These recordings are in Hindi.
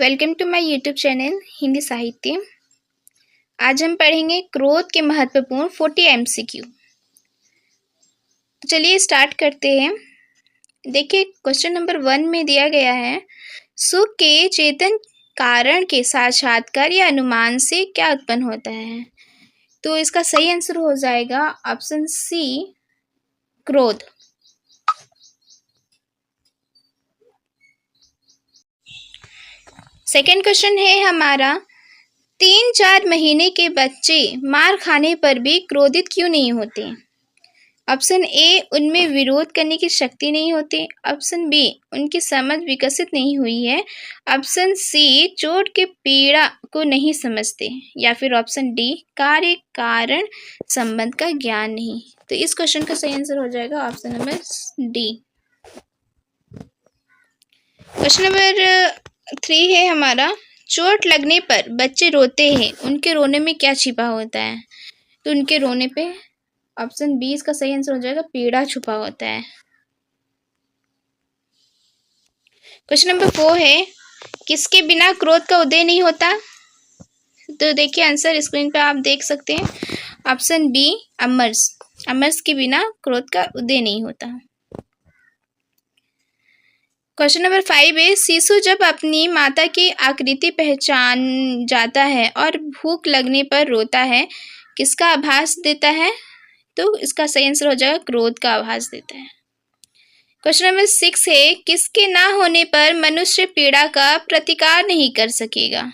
Welcome to my YouTube channel Hindi Sahitya. आज हम पढ़ेंगे क्रोध के महत्वपूर्ण 40 एमसीक्यू। चलिए स्टार्ट करते हैं। देखिए क्वेश्चन नंबर 1 में दिया गया है, सुख के चेतन कारण के साक्षात्कार या अनुमान से क्या उत्पन्न होता है। तो इसका सही आंसर हो जाएगा ऑप्शन सी, क्रोध। सेकेंड क्वेश्चन है हमारा, 3-4 महीने के बच्चे मार खाने पर भी क्रोधित क्यों नहीं होते। ऑप्शन ए, उनमें विरोध करने की शक्ति नहीं होती। ऑप्शन बी, उनकी समझ विकसित नहीं हुई है। ऑप्शन सी, चोट के पीड़ा को नहीं समझते। या फिर ऑप्शन डी, कार्य कारण संबंध का ज्ञान नहीं। तो इस क्वेश्चन का सही आंसर हो जाएगा option number D. Question number 3 है हमारा, चोट लगने पर बच्चे रोते हैं, उनके रोने में क्या छिपा होता है। तो उनके रोने पे ऑप्शन बी इसका सही आंसर हो जाएगा, पीड़ा छुपा होता है। क्वेश्चन नंबर 4 है, किसके बिना क्रोध का उदय नहीं होता। तो देखिए आंसर स्क्रीन पे आप देख सकते हैं। ऑप्शन बी, अमरस। अमरस के बिना क्रोध का उदय नहीं होता। क्वेश्चन नंबर 5 है, शिशु जब अपनी माता की आकृति पहचान जाता है और भूख लगने पर रोता है, किसका आभास देता है। तो इसका सही आंसर हो जाएगा, क्रोध का आभास देता है। क्वेश्चन नंबर 6 है, किसके ना होने पर मनुष्य पीड़ा का प्रतिकार नहीं कर सकेगा।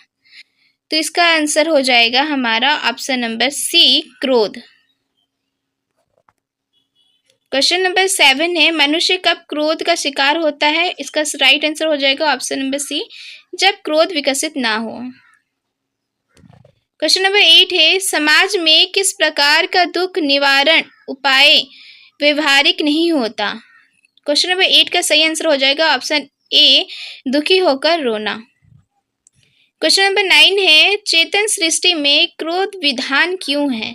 तो इसका आंसर हो जाएगा हमारा ऑप्शन नंबर सी, क्रोध। क्वेश्चन नंबर 7 है, मनुष्य कब क्रोध का शिकार होता है। इसका राइट आंसर हो जाएगा ऑप्शन नंबर सी, जब क्रोध विकसित ना हो। क्वेश्चन नंबर 8 है, समाज में किस प्रकार का दुख निवारण उपाय व्यवहारिक नहीं होता। क्वेश्चन नंबर 8 का सही आंसर हो जाएगा ऑप्शन ए, दुखी होकर रोना। क्वेश्चन नंबर 9 है, चेतन सृष्टि में क्रोध विधान क्यों है।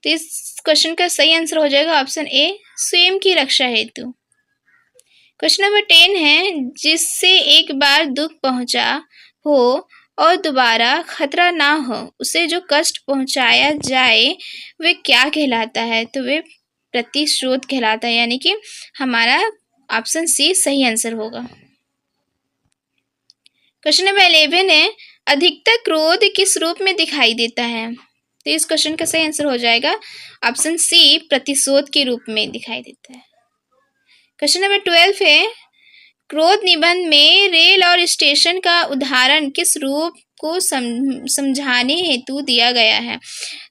तो इस क्वेश्चन का सही आंसर हो जाएगा ऑप्शन ए, स्वयं की रक्षा हेतु। क्वेश्चन नंबर 10 है, जिससे एक बार दुख पहुंचा हो और दोबारा खतरा ना हो, उसे जो कष्ट पहुंचाया जाए वे क्या कहलाता है। तो वे प्रतिशोध कहलाता है, यानी कि हमारा ऑप्शन सी सही आंसर होगा। क्वेश्चन नंबर 11 है, अधिकतर क्रोध किस रूप में दिखाई देता है। तो इस क्वेश्चन का सही आंसर हो जाएगा ऑप्शन सी, प्रतिशोध के रूप में दिखाई देता है। क्वेश्चन नंबर 12 है, क्रोध निबंध में रेल और स्टेशन का उदाहरण किस रूप को समझाने हेतु दिया गया है।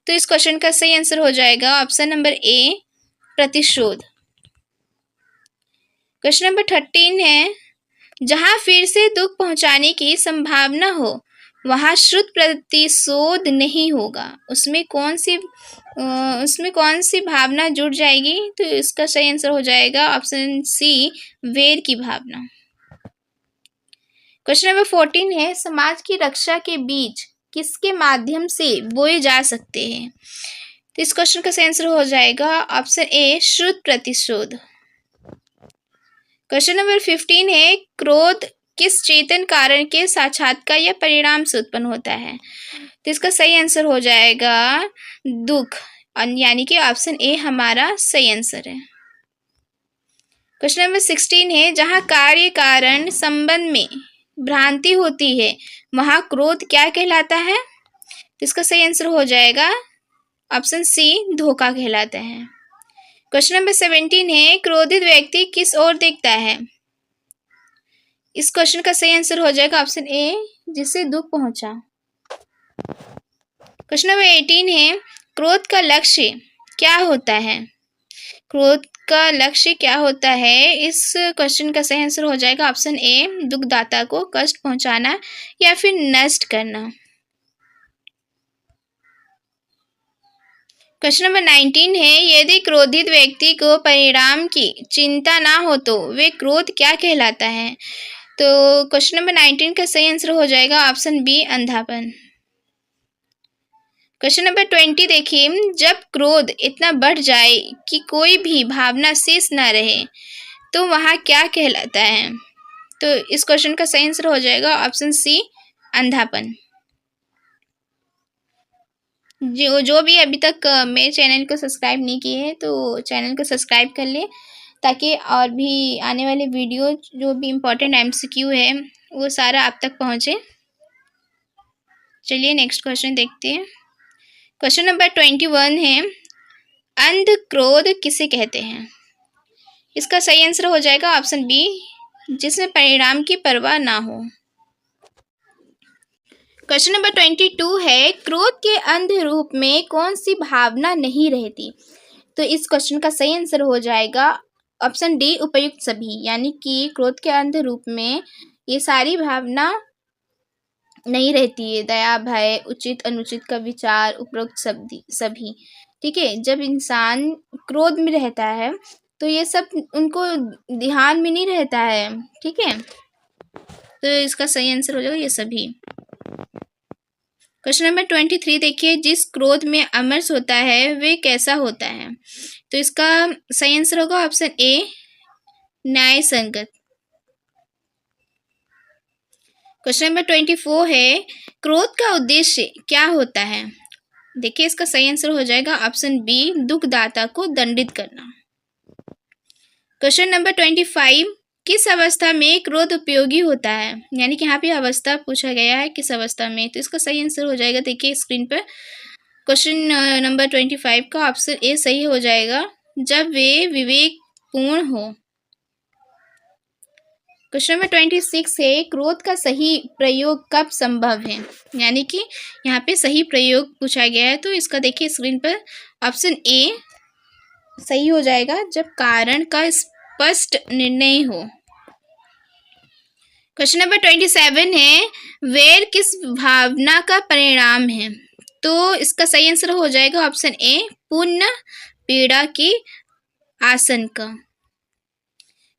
तो इस क्वेश्चन का सही आंसर हो जाएगा ऑप्शन नंबर ए, प्रतिशोध। क्वेश्चन नंबर 13 है, जहां फिर से दुख पहुंचाने की संभावना हो वहां श्रुत प्रतिशोध नहीं होगा, उसमें कौन सी भावना जुड़ जाएगी। तो इसका सही आंसर हो जाएगा ऑप्शन सी, वैर की भावना। क्वेश्चन नंबर 14 है, समाज की रक्षा के बीज किसके माध्यम से बोए जा सकते हैं। तो इस क्वेश्चन का सही आंसर हो जाएगा ऑप्शन ए, श्रुत प्रतिशोध। क्वेश्चन नंबर 15 है, क्रोध किस चेतन कारण के साक्षात्कार या परिणाम से उत्पन्न होता है। तो इसका सही आंसर हो जाएगा दुख, यानी कि ऑप्शन ए हमारा सही आंसर है। क्वेश्चन नंबर 16 है, जहां कार्य कारण संबंध में भ्रांति होती है वहां क्रोध क्या कहलाता है। तो इसका सही आंसर हो जाएगा ऑप्शन सी, धोखा कहलाता है। क्वेश्चन नंबर 17 है, क्रोधित व्यक्ति किस ओर देखता है। इस क्वेश्चन का सही आंसर हो जाएगा ऑप्शन ए, जिसे दुख पहुंचा। क्वेश्चन नंबर 18 है, क्रोध का लक्ष्य क्या होता है। क्रोध का लक्ष्य क्या होता है। इस क्वेश्चन का सही आंसर हो जाएगा ऑप्शन ए, दुखदाता को कष्ट पहुंचाना या फिर नष्ट करना। क्वेश्चन नंबर 19 है, यदि क्रोधित व्यक्ति को परिणाम की चिंता ना हो तो वे क्रोध क्या कहलाता है। तो क्वेश्चन नंबर 19 का सही आंसर हो जाएगा ऑप्शन बी, अंधापन। क्वेश्चन नंबर 20 देखिए, जब क्रोध इतना बढ़ जाए कि कोई भी भावना शेष ना रहे तो वहाँ क्या कहलाता है। तो इस क्वेश्चन का सही आंसर हो जाएगा ऑप्शन सी, अंधापन। जो भी अभी तक मेरे चैनल को सब्सक्राइब नहीं किए हैं तो चैनल को सब्सक्राइब कर ले, ताकि और भी आने वाले वीडियो जो भी इम्पोर्टेंट एमसीक्यू है वो सारा आप तक पहुँचे। चलिए नेक्स्ट क्वेश्चन देखते हैं। क्वेश्चन नंबर 21 है, अंध क्रोध किसे कहते हैं? इसका सही आंसर हो जाएगा ऑप्शन बी, जिसमें परिणाम की परवाह ना हो। क्वेश्चन नंबर 22 है, क्रोध के अंध रूप में कौन सी भावना नहीं रहती? तो इस क्वेश्चन का सही आंसर हो जाएगा ऑप्शन डी, उपयुक्त सभी। यानी कि क्रोध के अंध रूप में ये सारी भावना नहीं रहती है, दया, भय, उचित अनुचित का विचार, उपरोक्त सभी। ठीक है, जब इंसान क्रोध में रहता है तो ये सब उनको ध्यान में नहीं रहता है। ठीक है, तो इसका सही आंसर हो जाएगा ये सभी। क्वेश्चन नंबर 23 देखिए, जिस क्रोध में अमरस होता है वे कैसा होता है? तो इसका सही आंसर होगा ऑप्शन ए, न्याय संगत। क्वेश्चन नंबर 24 है, क्रोध का उद्देश्य क्या होता है? देखिए इसका सही आंसर हो जाएगा ऑप्शन बी, दुखदाता को दंडित करना। क्वेश्चन नंबर 25, किस अवस्था में क्रोध उपयोगी होता है? यानी कि यहाँ पे अवस्था पूछा गया है, किस अवस्था में, तो इसका सही आंसर हो जाएगा, देखिए स्क्रीन पर क्वेश्चन नंबर 25 का ऑप्शन ए सही हो जाएगा, जब वे विवेकपूर्ण हो। क्वेश्चन नंबर 26 है, क्रोध का सही प्रयोग कब संभव है? यानी कि यहाँ पे सही प्रयोग पूछा गया है, तो इसका देखिए स्क्रीन पर ऑप्शन ए सही हो जाएगा, जब कारण का स्पष्ट निर्णय हो। क्वेश्चन नंबर 27 है, वैर किस भावना का परिणाम है? तो इसका सही आंसर हो जाएगा ऑप्शन ए, पुण्य पीड़ा की आशंका।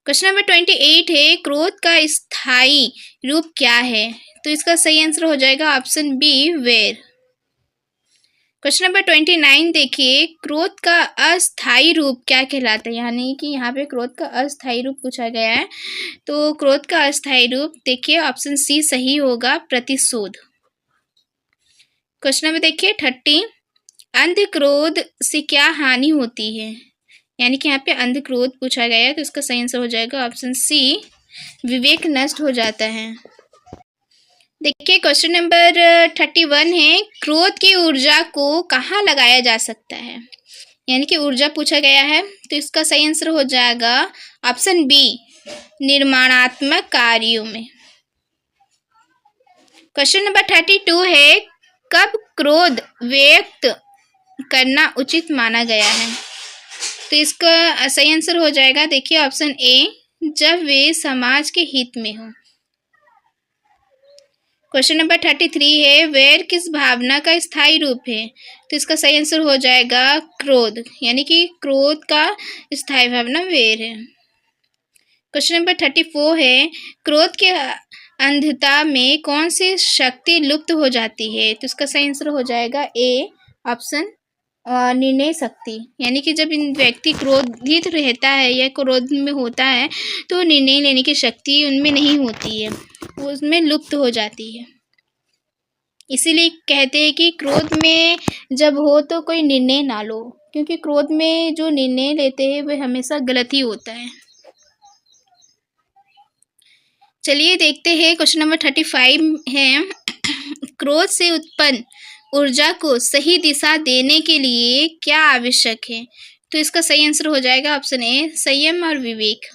क्वेश्चन नंबर 28 है, क्रोध का स्थायी रूप क्या है? तो इसका सही आंसर हो जाएगा ऑप्शन बी, वैर। क्वेश्चन नंबर 29 देखिए, क्रोध का अस्थायी रूप क्या कहलाता है? यानी कि यहाँ पे क्रोध का अस्थायी रूप पूछा गया है, तो क्रोध का अस्थायी रूप देखिए ऑप्शन सी सही होगा, प्रतिशोध। क्वेश्चन नंबर देखिए 30, अंध क्रोध से क्या हानि होती है? यानी कि यहाँ पे अंध क्रोध पूछा गया है, तो इसका सही आंसर हो जाएगा ऑप्शन सी, विवेक नष्ट हो जाता है। देखिए क्वेश्चन नंबर 31 है, क्रोध की ऊर्जा को कहाँ लगाया जा सकता है? यानी कि ऊर्जा पूछा गया है, तो इसका सही आंसर हो जाएगा ऑप्शन बी, निर्माणात्मक कार्यों में। क्वेश्चन नंबर 32 है, कब क्रोध व्यक्त करना उचित माना गया है? तो इसका सही आंसर हो जाएगा, देखिए ऑप्शन ए, जब वे समाज के हित में हो। क्वेश्चन नंबर 33 है, वैर किस भावना का स्थायी रूप है? तो इसका सही आंसर हो जाएगा क्रोध, यानी कि क्रोध का स्थायी भावना वैर है। क्वेश्चन नंबर 34 है, क्रोध के अंधता में कौन सी शक्ति लुप्त हो जाती है? तो इसका सही आंसर हो जाएगा ए, ऑप्शन निर्णय शक्ति। यानी कि जब इन व्यक्ति क्रोधित रहता है या क्रोध में होता है तो निर्णय लेने की शक्ति उनमें नहीं होती है, वो उसमें लुप्त हो जाती है। इसीलिए कहते हैं कि क्रोध में जब हो तो कोई निर्णय ना लो, क्योंकि क्रोध में जो निर्णय लेते हैं वह हमेशा गलत ही होता है। चलिए देखते हैं क्वेश्चन नंबर 35 है, क्रोध से उत्पन्न ऊर्जा को सही दिशा देने के लिए क्या आवश्यक है? तो इसका सही आंसर हो जाएगा ऑप्शन ए, संयम और विवेक।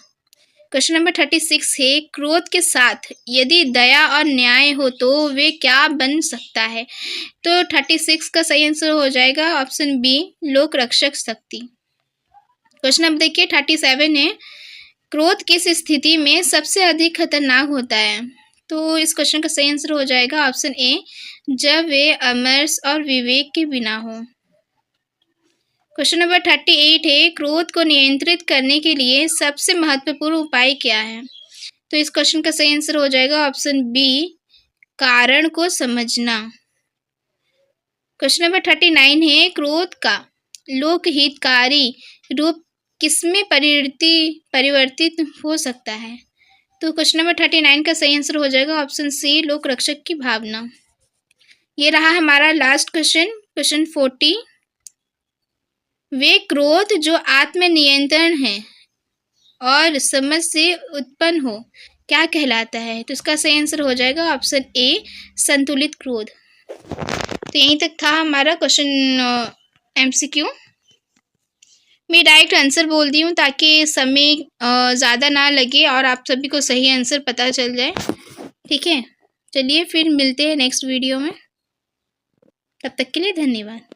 क्वेश्चन नंबर 36 है, क्रोध के साथ यदि दया और न्याय हो तो वे क्या बन सकता है? तो 36 का सही आंसर हो जाएगा ऑप्शन बी, लोक रक्षक शक्ति। क्वेश्चन नंबर देखिए 37 है, क्रोध किस स्थिति में सबसे अधिक खतरनाक होता है? तो इस क्वेश्चन का सही आंसर हो जाएगा ऑप्शन ए, जब वे अमरस और विवेक के बिना हो। क्वेश्चन नंबर 38 है, क्रोध को नियंत्रित करने के लिए सबसे महत्वपूर्ण उपाय क्या है? तो इस क्वेश्चन का सही आंसर हो जाएगा ऑप्शन बी, कारण को समझना। क्वेश्चन नंबर 39 है, क्रोध का लोकहितकारी रूप किसमें परिवर्तित हो सकता है? तो क्वेश्चन नंबर 39 का सही आंसर हो जाएगा ऑप्शन सी, लोक रक्षक की भावना। ये रहा हमारा लास्ट क्वेश्चन, क्वेश्चन 40। वे क्रोध जो आत्मनियंत्रण है और समझ से उत्पन्न हो क्या कहलाता है? तो इसका सही आंसर हो जाएगा ऑप्शन ए, संतुलित क्रोध। तो यहीं तक था हमारा क्वेश्चन एमसीक्यू। मैं डायरेक्ट आंसर बोल दी हूँ ताकि समय ज़्यादा ना लगे और आप सभी को सही आंसर पता चल जाए। ठीक है, चलिए फिर मिलते हैं नेक्स्ट वीडियो में। तब तक के लिए धन्यवाद।